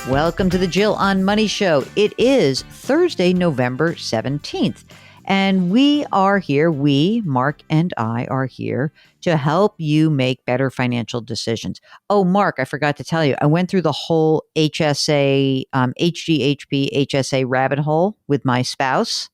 Welcome to the Jill on Money Show. It is Thursday, November 17th. And we are here, Mark and I are here to help you make better financial decisions. Oh, Mark, I forgot to tell you, I went through the whole HSA, HGHP, HSA rabbit hole with my spouse.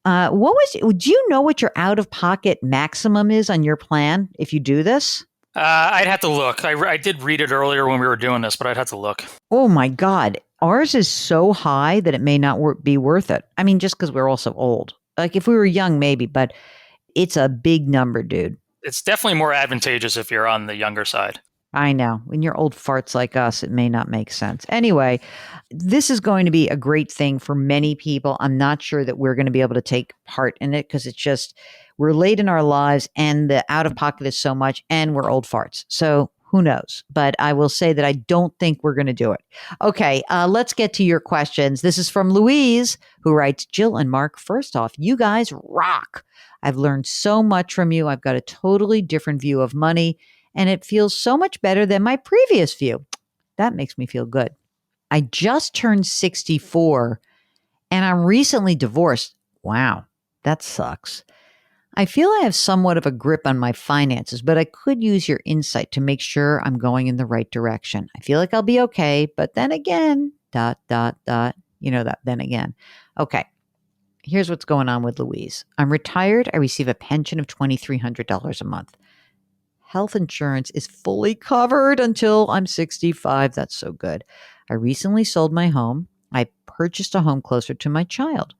Do you know what your out-of-pocket maximum is on your plan if you do this? I'd have to look. I did read it earlier when we were doing this, but I'd have to look. Oh my God. Ours is so high that it may not be worth it. I mean, just because we're all so old. Like if we were young, maybe, but it's a big number, dude. It's definitely more advantageous if you're on the younger side. I know. When you're old farts like us, it may not make sense. Anyway, this is going to be a great thing for many people. I'm not sure that we're going to be able to take part in it because it's just, we're late in our lives and the out of pocket is so much and we're old farts. So who knows? But I will say that I don't think we're going to do it. Okay, let's get to your questions. This is from Louise, who writes, Jill and Mark, first off, you guys rock. I've learned so much from you. I've got a totally different view of money, and it feels so much better than my previous view. That makes me feel good. I just turned 64, and I'm recently divorced. Wow, that sucks. I feel I have somewhat of a grip on my finances, but I could use your insight to make sure I'm going in the right direction. I feel like I'll be okay, but then again, ... You know that, then again. Okay, here's what's going on with Louise. I'm retired. I receive a pension of $2,300 a month. Health insurance is fully covered until I'm 65. That's so good. I recently sold my home. I purchased a home closer to my child.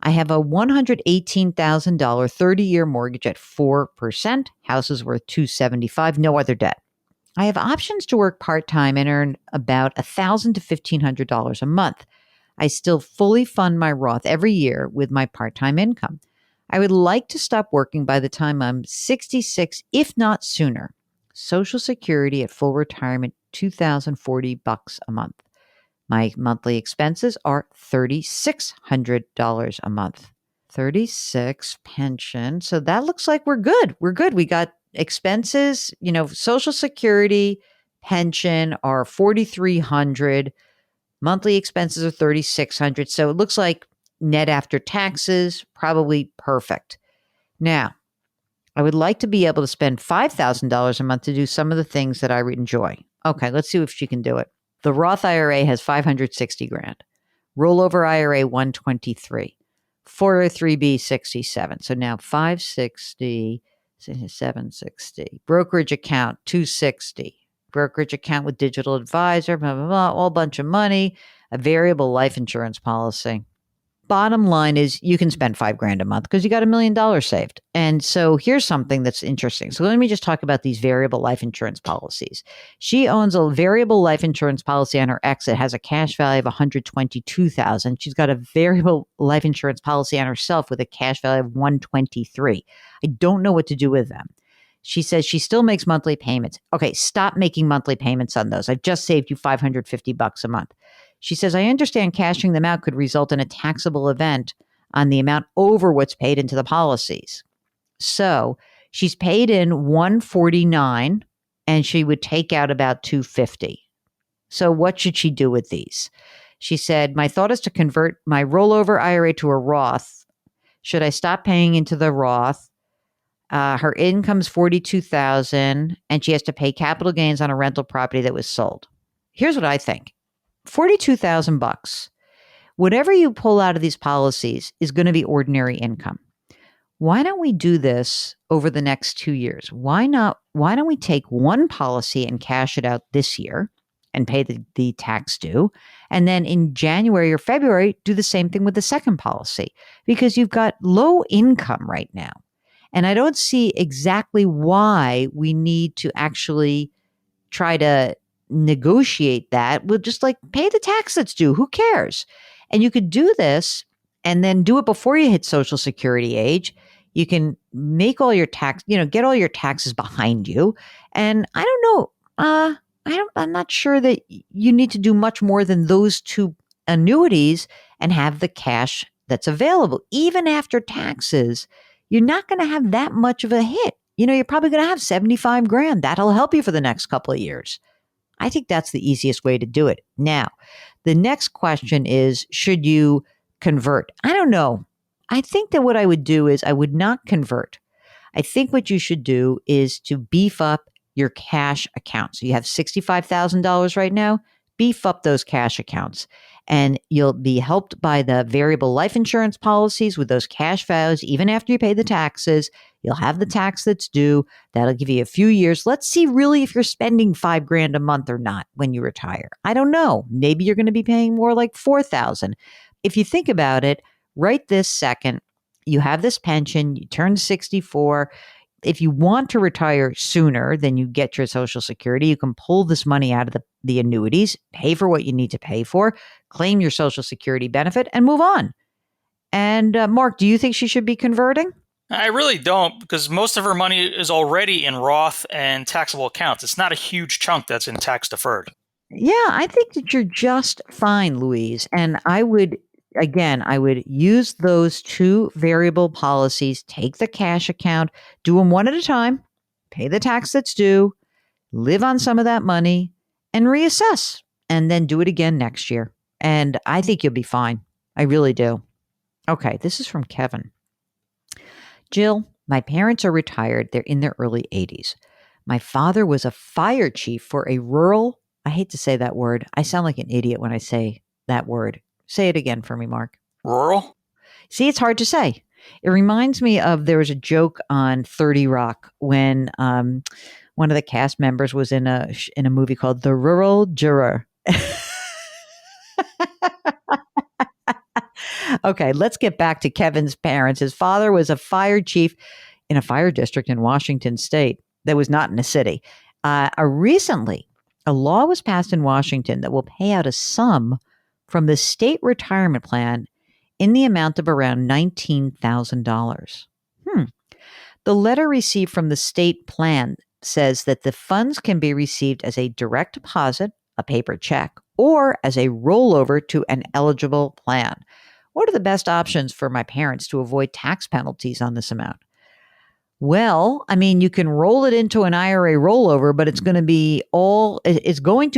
I have a $118,000 30-year mortgage at 4%. House is worth $275,000, no other debt. I have options to work part-time and earn about $1,000 to $1,500 a month. I still fully fund my Roth every year with my part-time income. I would like to stop working by the time I'm 66, if not sooner. Social Security at full retirement, $2,040 a month. My monthly expenses are $3,600 a month. 36 pension. So that looks like we're good. We're good. We got expenses, Social Security, pension are $4,300. Monthly expenses are $3,600. So it looks like net after taxes, probably perfect. Now, I would like to be able to spend $5,000 a month to do some of the things that I enjoy. Okay, let's see if she can do it. The Roth IRA has $560,000. Rollover IRA 123. 403B 67. So now 560, 760. Brokerage account 260. Brokerage account with digital advisor, blah, blah, blah, all bunch of money. A variable life insurance policy. Bottom line is you can spend $5,000 a month because you got $1 million saved. And so here's something that's interesting. So let me just talk about these variable life insurance policies. She owns a variable life insurance policy on her ex. It has a cash value of $122,000. She's got a variable life insurance policy on herself with a cash value of $123,000. I don't know what to do with them. She says she still makes monthly payments. Okay, stop making monthly payments on those. I've just saved you $550 a month. She says, I understand cashing them out could result in a taxable event on the amount over what's paid into the policies. So she's paid in $149 and she would take out about $250. So what should she do with these? She said, my thought is to convert my rollover IRA to a Roth. Should I stop paying into the Roth? Her income's $42,000 and she has to pay capital gains on a rental property that was sold. Here's what I think. $42,000. Whatever you pull out of these policies is going to be ordinary income. Why don't we do this over the next 2 years? Why don't we take one policy and cash it out this year and pay the tax due? And then in January or February, do the same thing with the second policy because you've got low income right now. And I don't see exactly why we need to actually try to negotiate that. We'll just pay the tax that's due. Who cares? And you could do this and then do it before you hit Social Security age. You can make all your get all your taxes behind you. And I don't know. I'm not sure that you need to do much more than those two annuities and have the cash that's available. Even after taxes, you're not going to have that much of a hit. You're probably going to have $75,000. That'll help you for the next couple of years. I think that's the easiest way to do it. Now, the next question is, should you convert? I don't know. I think that what I would do is I would not convert. I think what you should do is to beef up your cash accounts. So you have $65,000 right now, beef up those cash accounts. And you'll be helped by the variable life insurance policies with those cash values. Even after you pay the taxes, you'll have the tax that's due. That'll give you a few years. Let's see really if you're spending $5,000 a month or not when you retire. I don't know. Maybe you're going to be paying more like $4,000. If you think about it, right this second, you have this pension, you turn 64. If you want to retire sooner than you get your Social Security, you can pull this money out of the annuities, pay for what you need to pay for, claim your Social Security benefit, and move on. And Mark, do you think she should be converting? I really don't, because most of her money is already in Roth and taxable accounts. It's not a huge chunk that's in tax deferred. Yeah, I think that you're just fine, Louise. And I would use those two variable policies, take the cash account, do them one at a time, pay the tax that's due, live on some of that money, and reassess, and then do it again next year. And I think you'll be fine. I really do. Okay, this is from Kevin. Jill, my parents are retired. They're in their early 80s. My father was a fire chief for a rural, I hate to say that word. I sound like an idiot when I say that word. Say it again for me, Mark. Rural? See, it's hard to say. It reminds me of, there was a joke on 30 Rock when one of the cast members was in a movie called The Rural Juror. Okay, let's get back to Kevin's parents. His father was a fire chief in a fire district in Washington State that was not in a city. Recently, a law was passed in Washington that will pay out a sum from the state retirement plan in the amount of around $19,000. The letter received from the state plan says that the funds can be received as a direct deposit, a paper check, or as a rollover to an eligible plan. What are the best options for my parents to avoid tax penalties on this amount? Well, I mean, you can roll it into an IRA rollover, but it's going to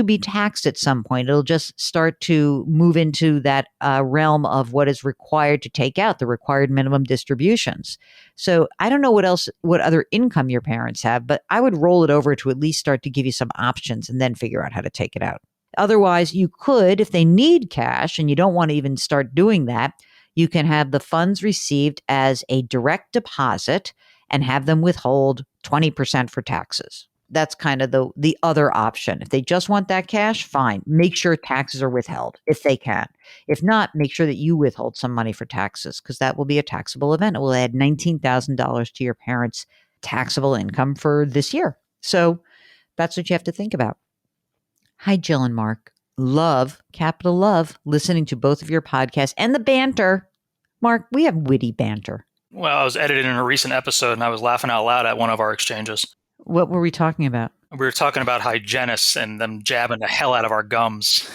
be taxed at some point. It'll just start to move into that realm of what is required to take out, the required minimum distributions. So I don't know what other income your parents have, but I would roll it over to at least start to give you some options and then figure out how to take it out. Otherwise, you could, if they need cash and you don't want to even start doing that, you can have the funds received as a direct deposit and have them withhold 20% for taxes. That's kind of the other option. If they just want that cash, fine. Make sure taxes are withheld if they can. If not, make sure that you withhold some money for taxes, because that will be a taxable event. It will add $19,000 to your parents' taxable income for this year. So that's what you have to think about. Hi, Jill and Mark. Love, capital love, listening to both of your podcasts and the banter. Mark, we have witty banter. Well, I was edited in a recent episode and I was laughing out loud at one of our exchanges. What were we talking about? We were talking about hygienists and them jabbing the hell out of our gums.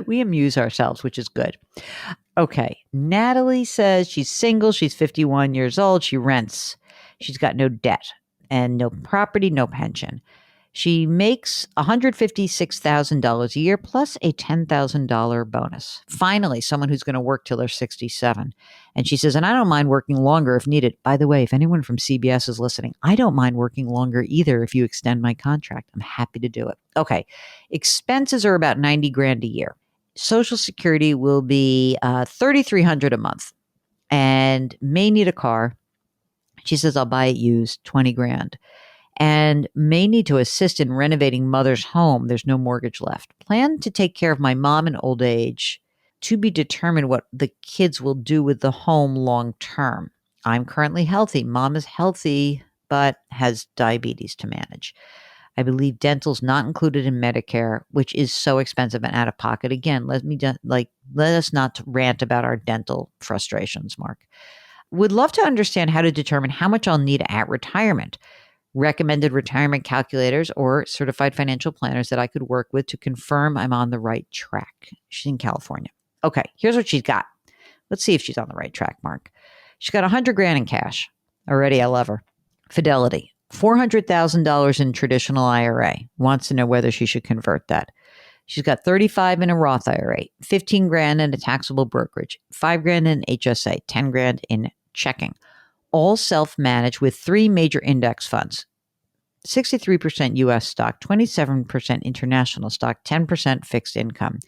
We amuse ourselves, which is good. Okay. Natalie says she's single. She's 51 years old. She rents. She's got no debt and no property, no pension. She makes $156,000 a year plus a $10,000 bonus. Finally, someone who's going to work till they're 67. And she says, and I don't mind working longer if needed. By the way, if anyone from CBS is listening, I don't mind working longer either if you extend my contract. I'm happy to do it. Okay. Expenses are about $90,000 a year. Social Security will be $3,300 a month and may need a car. She says, I'll buy it used, $20,000. And may need to assist in renovating mother's home. There's no mortgage left. Plan to take care of my mom in old age. To be determined what the kids will do with the home long term. I'm currently healthy. Mom is healthy, but has diabetes to manage. I believe dental's not included in Medicare, which is so expensive and out of pocket. Again, let us not rant about our dental frustrations, Mark. Would love to understand how to determine how much I'll need at retirement. Recommended retirement calculators or certified financial planners that I could work with to confirm I'm on the right track. She's in California. Okay, here's what she's got. Let's see if she's on the right track, Mark. She's got $100,000 in cash. Already, I love her. Fidelity, $400,000 in traditional IRA. Wants to know whether she should convert that. She's got 35 in a Roth IRA, 15 grand in a taxable brokerage, 5 grand in HSA, 10 grand in checking, all self-managed with 3 major index funds, 63% US stock, 27% international stock, 10% fixed income.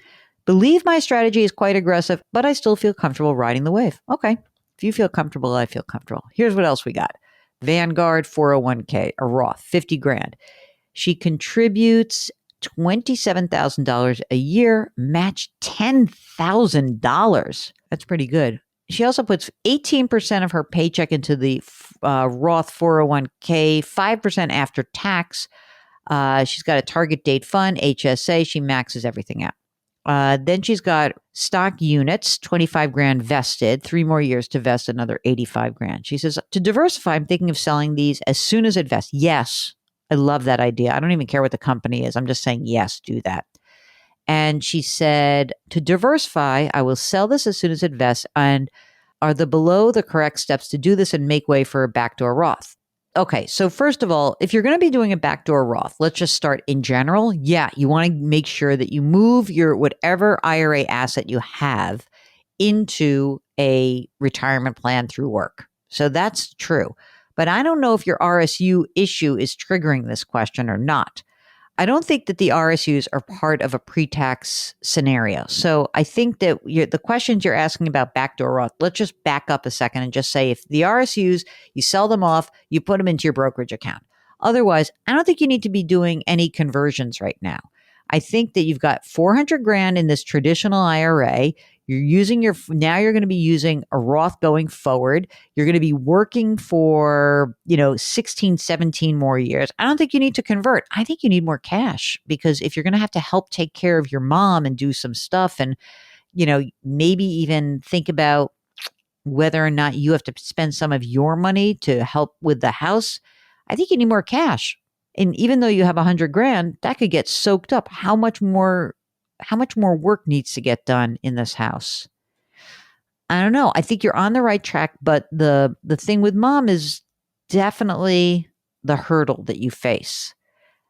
Believe my strategy is quite aggressive, but I still feel comfortable riding the wave. Okay. If you feel comfortable, I feel comfortable. Here's what else we got. Vanguard 401k, a Roth, 50 grand. She contributes $27,000 a year, match $10,000. That's pretty good. She also puts 18% of her paycheck into the Roth 401k, 5% after tax. She's got a target date fund, HSA. She maxes everything out. Then she's got stock units, 25 grand vested, 3 more years to vest another 85 grand. She says, to diversify, I'm thinking of selling these as soon as it vests. Yes, I love that idea. I don't even care what the company is. I'm just saying, yes, do that. And she said, to diversify, I will sell this as soon as it vests. And are the below the correct steps to do this and make way for a backdoor Roth? Okay, so first of all, if you're going to be doing a backdoor Roth, let's just start in general. Yeah, you want to make sure that you move your whatever IRA asset you have into a retirement plan through work. So that's true. But I don't know if your RSU issue is triggering this question or not. I don't think that the RSUs are part of a pre-tax scenario. So I think that the questions you're asking about backdoor Roth, let's just back up a second and just say if the RSUs, you sell them off, you put them into your brokerage account. Otherwise, I don't think you need to be doing any conversions right now. I think that you've got 400 grand in this traditional IRA. Now you're going to be using a Roth going forward. You're going to be working for, 16, 17 more years. I don't think you need to convert. I think you need more cash because if you're going to have to help take care of your mom and do some stuff and, maybe even think about whether or not you have to spend some of your money to help with the house, I think you need more cash. And even though you have 100 grand, that could get soaked up. How much more work needs to get done in this house? I don't know. I think you're on the right track, but the thing with mom is definitely the hurdle that you face.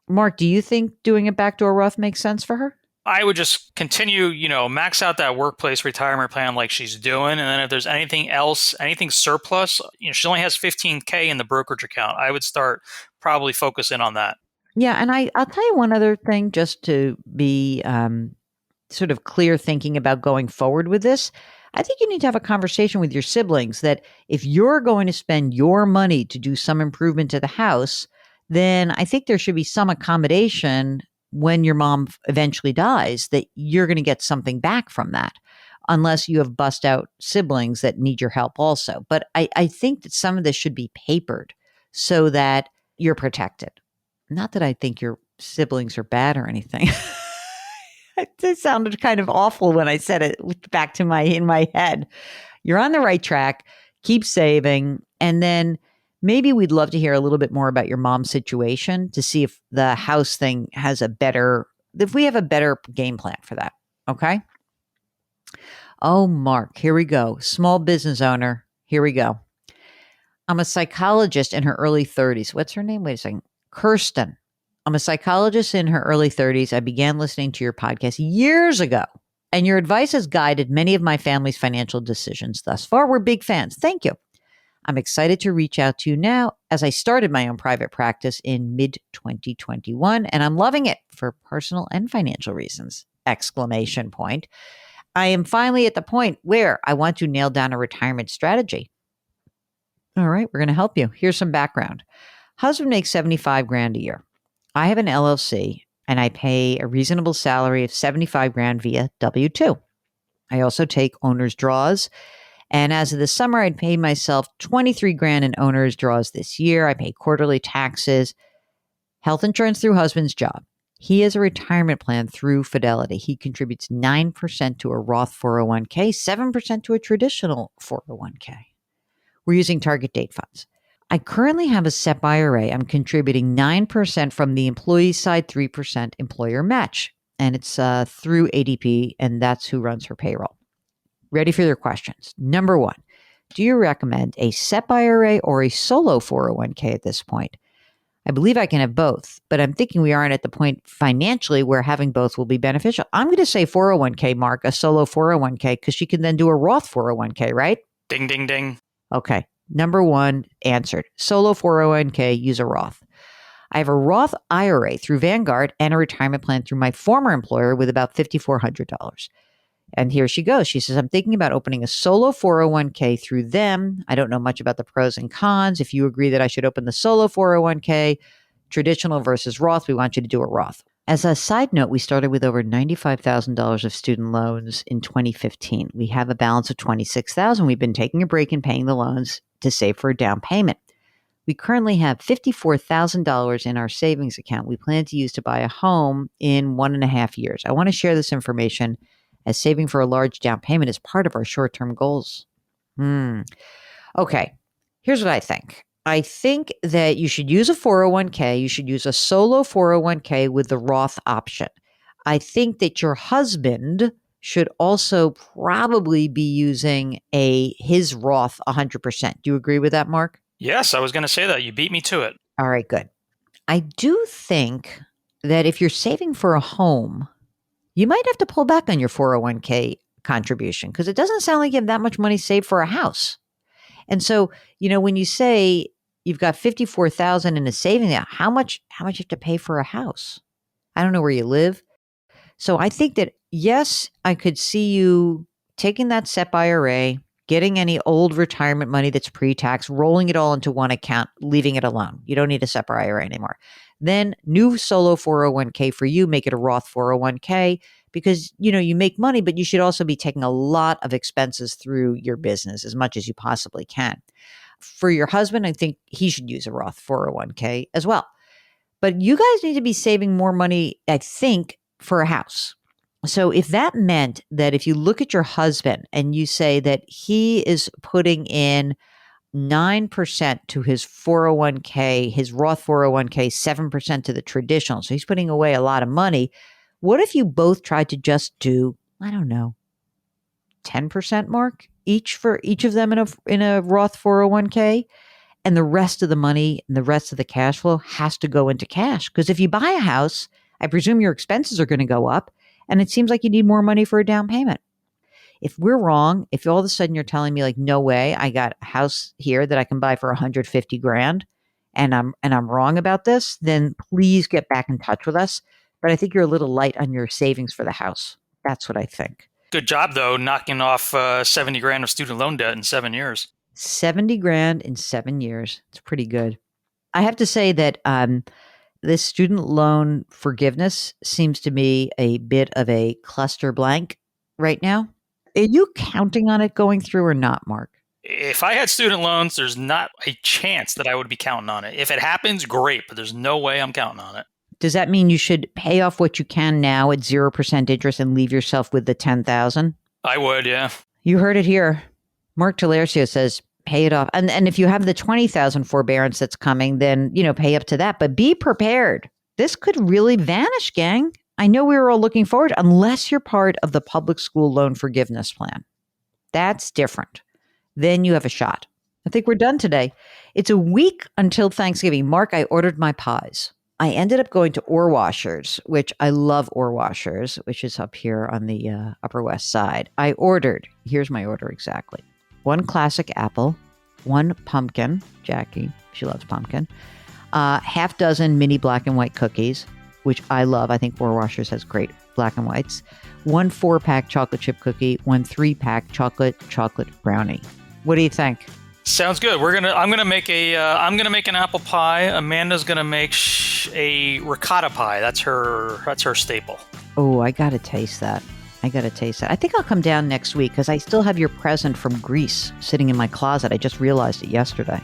Mark, do you think doing a backdoor Roth makes sense for her? I would just continue, max out that workplace retirement plan like she's doing. And then if there's anything else, anything surplus, she only has $15K in the brokerage account. I would start probably focusing on that. Yeah. And I'll tell you one other thing just to be sort of clear thinking about going forward with this. I think you need to have a conversation with your siblings that if you're going to spend your money to do some improvement to the house, then I think there should be some accommodation when your mom eventually dies that you're going to get something back from that, unless you have bust out siblings that need your help also. But I think that some of this should be papered so that you're protected. Not that I think your siblings are bad or anything. It sounded kind of awful when I said it back to in my head. You're on the right track. Keep saving. And then maybe we'd love to hear a little bit more about your mom's situation to see if the house thing has if we have a better game plan for that. Okay. Oh, Mark, here we go. Small business owner. Here we go. I'm a psychologist in her early 30s. What's her name? Wait a second. Kirsten. I'm a psychologist in her early 30s. I began listening to your podcast years ago, and your advice has guided many of my family's financial decisions thus far. We're big fans. Thank you. I'm excited to reach out to you now as I started my own private practice in mid-2021, and I'm loving it for personal and financial reasons! ! I am finally at the point where I want to nail down a retirement strategy. All right, we're going to help you. Here's some background. Husband makes 75 grand a year. I have an LLC and I pay a reasonable salary of 75 grand via W-2. I also take owner's draws. And as of the summer, I'd pay myself 23 grand in owner's draws this year. I pay quarterly taxes, health insurance through husband's job. He has a retirement plan through Fidelity. He contributes 9% to a Roth 401k, 7% to a traditional 401k. We're using target date funds. I currently have a SEP IRA. I'm contributing 9% from the employee side, 3% employer match. And it's through ADP, and that's who runs her payroll. Ready for your questions. Number one, do you recommend a SEP IRA or a solo 401k at this point? I believe I can have both, but I'm thinking we aren't at the point financially where having both will be beneficial. I'm going to say 401k, Mark, a solo 401k, because she can then do a Roth 401k, right? Ding, ding, ding. Okay. Number one answered. Solo 401k, use a Roth. I have a Roth IRA through Vanguard and a retirement plan through my former employer with about $5,400. And here she goes. She says, I'm thinking about opening a solo 401k through them. I don't know much about the pros and cons. If you agree that I should open the solo 401k, traditional versus Roth, we want you to do a Roth. As a side note, we started with over $95,000 of student loans in 2015. We have a balance of $26,000. We've been taking a break and paying the loans to save for a down payment. We currently have $54,000 in our savings account we plan to use to buy a home in 1.5 years. I want to share this information as saving for a large down payment is part of our short-term goals. Okay, here's what I think. I think that you should use a 401k. You should use a solo 401k with the Roth option. I think that your husband should also probably be using his Roth 100%. Do you agree with that, Mark? Yes, I was going to say that. You beat me to it. All right, good. I do think that if you're saving for a home, you might have to pull back on your 401k contribution because it doesn't sound like you have that much money saved for a house. And so, when you say you've got $54,000 in a savings account, how much you have to pay for a house? I don't know where you live. So I think that, yes, I could see you taking that SEP IRA, getting any old retirement money that's pre-tax, rolling it all into one account, leaving it alone. You don't need a SEP IRA anymore. Then new solo 401k for you, make it a Roth 401k because, you make money, but you should also be taking a lot of expenses through your business as much as you possibly can. For your husband, I think he should use a Roth 401k as well. But you guys need to be saving more money, I think, for a house. So if that meant that if you look at your husband and you say that he is putting in 9% to his 401k, his Roth 401k, 7% to the traditional. So he's putting away a lot of money. What if you both tried to just do, I don't know, 10%, Mark, each for each of them in a Roth 401k? And the rest of the money and the rest of the cash flow has to go into cash. Because if you buy a house, I presume your expenses are going to go up. And it seems like you need more money for a down payment. If we're wrong, if all of a sudden you're telling me like, no way, I got a house here that I can buy for $150,000 and I'm wrong about this, then please get back in touch with us. But I think you're a little light on your savings for the house. That's what I think. Good job, though, knocking off $70,000 of student loan debt in 7 years. $70,000 in 7 years. It's pretty good. I have to say that this student loan forgiveness seems to me a bit of a cluster blank right now. Are you counting on it going through or not, Mark? If I had student loans, there's not a chance that I would be counting on it. If it happens, great, but there's no way I'm counting on it. Does that mean you should pay off what you can now at 0% interest and leave yourself with the $10,000? I would, yeah. You heard it here. Mark Talercio says, pay it off. And if you have the $20,000 forbearance that's coming, then, pay up to that. But be prepared. This could really vanish, gang. I know we were all looking forward, unless you're part of the public school loan forgiveness plan. That's different. Then you have a shot. I think we're done today. It's a week until Thanksgiving. Mark, I ordered my pies. I ended up going to Ore Washers, which I love Ore Washers, which is up here on the Upper West Side. I ordered, here's my order exactly. 1 classic apple, 1 pumpkin, Jackie, she loves pumpkin, half dozen mini black and white cookies, which I love. I think Ore Washers has great black and whites. 1 4-pack chocolate chip cookie, 1 3-pack chocolate brownie. What do you think? Sounds good. I'm gonna make an apple pie. Amanda's gonna make a ricotta pie. That's her staple. Oh, I gotta taste that. I think I'll come down next week because I still have your present from Greece sitting in my closet. I just realized it yesterday.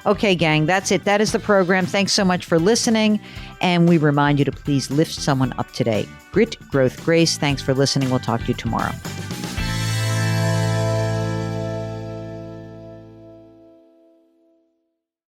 Okay, gang, that's it. That is the program. Thanks so much for listening. And we remind you to please lift someone up today. Grit, growth, grace. Thanks for listening. We'll talk to you tomorrow.